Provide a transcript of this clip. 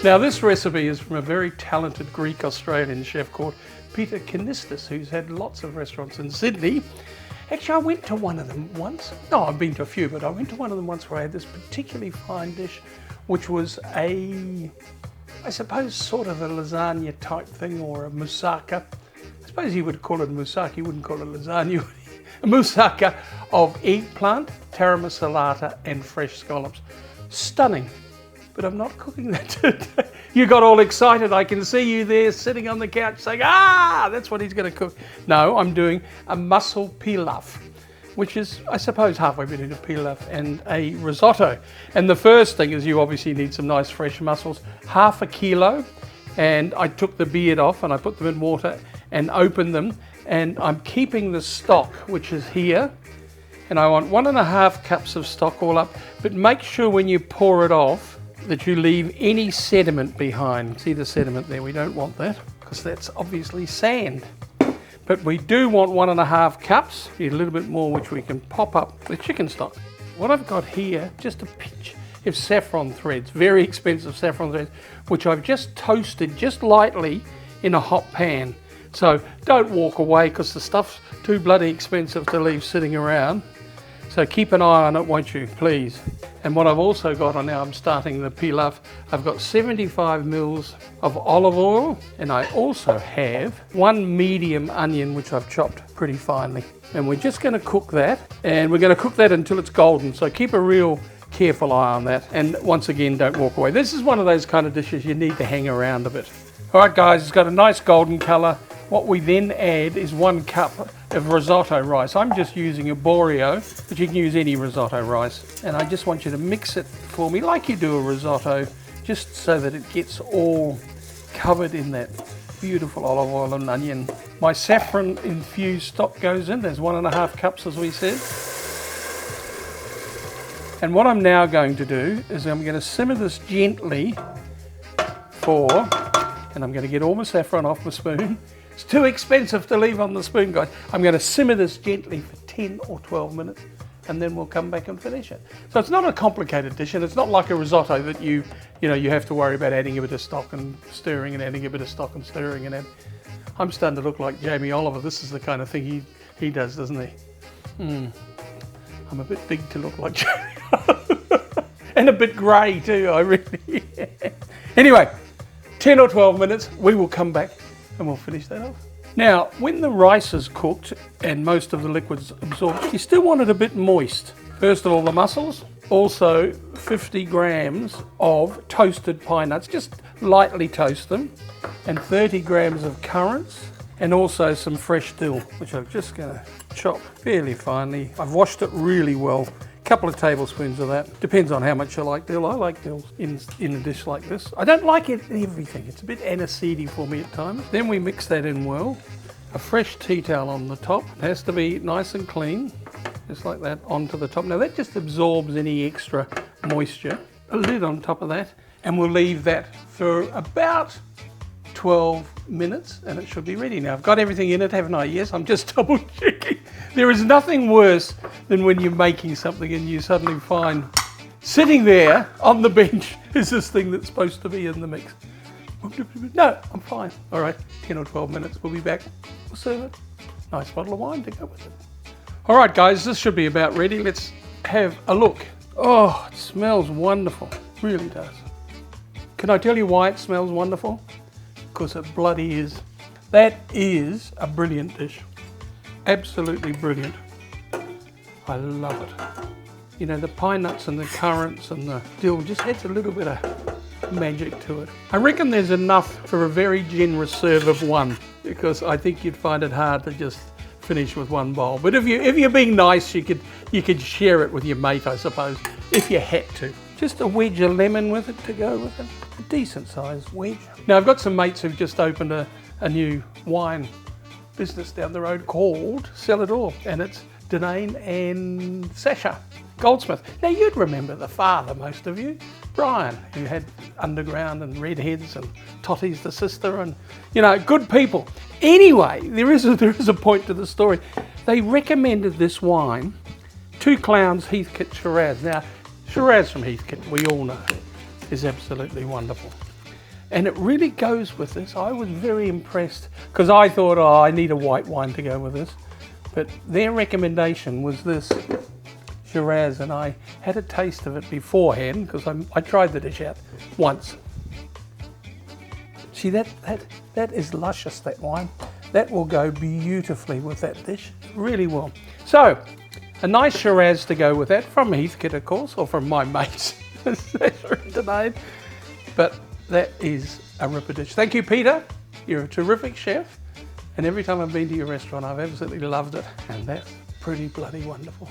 Now this recipe is from a very talented Greek-Australian chef called Peter Conistis, who's had lots of restaurants in Sydney. Actually, I went to one of them once. No, I've been to a few, but I went to one of them once where I had this particularly fine dish, which was I suppose sort of a lasagna type thing, or a moussaka. I suppose you would call it moussaka, you wouldn't call it lasagna. A moussaka of eggplant, taramasalata and fresh scallops. Stunning. But I'm not cooking that today. You got all excited. I can see you there sitting on the couch saying, ah, that's what he's going to cook. No, I'm doing a mussel pilaf, which is, I suppose, halfway between a pilaf and a risotto. And the first thing is you obviously need some nice fresh mussels, 1/2 kilo. And I took the beard off and I put them in water and opened them. And I'm keeping the stock, which is here. And I want 1.5 cups of stock all up. But make sure when you pour it off, that you leave any sediment behind. See the sediment there? We don't want that because that's obviously sand. But we do want 1.5 cups, a little bit more, which we can pop up with chicken stock. What I've got here, just a pinch of saffron threads, very expensive saffron threads, which I've just toasted just lightly in a hot pan. So don't walk away because the stuff's too bloody expensive to leave sitting around. So keep an eye on it, won't you, please? And what I've also got on now, I'm starting the pilaf, I've got 75 mils of olive oil, and I also have 1 medium onion, which I've chopped pretty finely. And we're just going to cook that, and we're going to cook that until it's golden. So keep a real careful eye on that. And once again, don't walk away. This is one of those kind of dishes you need to hang around a bit. All right, guys, it's got a nice golden colour. What we then add is 1 cup of risotto rice. I'm just using a Borio, but you can use any risotto rice. And I just want you to mix it for me like you do a risotto, just so that it gets all covered in that beautiful olive oil and onion. My saffron infused stock goes in. There's 1.5 cups, as we said. And what I'm now going to do is I'm going to simmer this gently and I'm going to get all my saffron off my spoon. It's too expensive to leave on the spoon, guys. I'm going to simmer this gently for 10 or 12 minutes, and then we'll come back and finish it. So it's not a complicated dish, and it's not like a risotto that you have to worry about adding a bit of stock and stirring and adding a bit of stock and stirring and adding. I'm starting to look like Jamie Oliver. This is the kind of thing he does, doesn't he? I'm a bit big to look like Jamie Oliver. And a bit grey too, I really am. Anyway, 10 or 12 minutes, we will come back and we'll finish that off. Now, when the rice is cooked and most of the liquid's absorbed, you still want it a bit moist. First of all, the mussels, also 50 grams of toasted pine nuts, just lightly toast them, and 30 grams of currants, and also some fresh dill, which I'm just going to chop fairly finely. I've washed it really well. Couple of tablespoons of that. Depends on how much you like dill. I like dill in a dish like this. I don't like it in everything. It's a bit aniseedy for me at times. Then we mix that in well. A fresh tea towel on the top. It has to be nice and clean, just like that, onto the top. Now that just absorbs any extra moisture. A lid on top of that, and we'll leave that for about 12 minutes and it should be ready. Now I've got everything in it, haven't I? Yes, I'm just double checking. There is nothing worse than when you're making something and you suddenly find sitting there on the bench is this thing that's supposed to be in the mix. No, I'm fine. All right, 10 or 12 minutes, we'll be back. We'll serve it. Nice bottle of wine to go with it. All right, guys, this should be about ready. Let's have a look. Oh, it smells wonderful. Really does. Can I tell you why it smells wonderful? Because it bloody is. That is a brilliant dish. Absolutely brilliant. I love it. You know, the pine nuts and the currants and the dill just adds a little bit of magic to it. I reckon there's enough for a very generous serve of one, because I think you'd find it hard to just finish with one bowl. But if you're being nice, you could share it with your mate, I suppose, if you had to. Just a wedge of lemon with it to go with it. A decent sized wedge. Now I've got some mates who've just opened a new wine business down the road called Cellador, and it's Denane and Sasha Goldsmith. Now you'd remember the father, most of you, Brian, who had Underground and Redheads and Tottie's the sister, and good people. Anyway, there is a point to the story. They recommended this wine to Clowns Heathcote Shiraz. Now Shiraz from Heathcote, we all know, is absolutely wonderful. And it really goes with this. I was very impressed because I thought, oh, I need a white wine to go with this. But their recommendation was this Shiraz, and I had a taste of it beforehand because I tried the dish out once. See, that is luscious, that wine. That will go beautifully with that dish. It really will. So, a nice Shiraz to go with that, from Heathcote, of course, or from my mates. But that is a ripper dish. Thank you, Peter. You're a terrific chef. And every time I've been to your restaurant, I've absolutely loved it. And that's pretty bloody wonderful.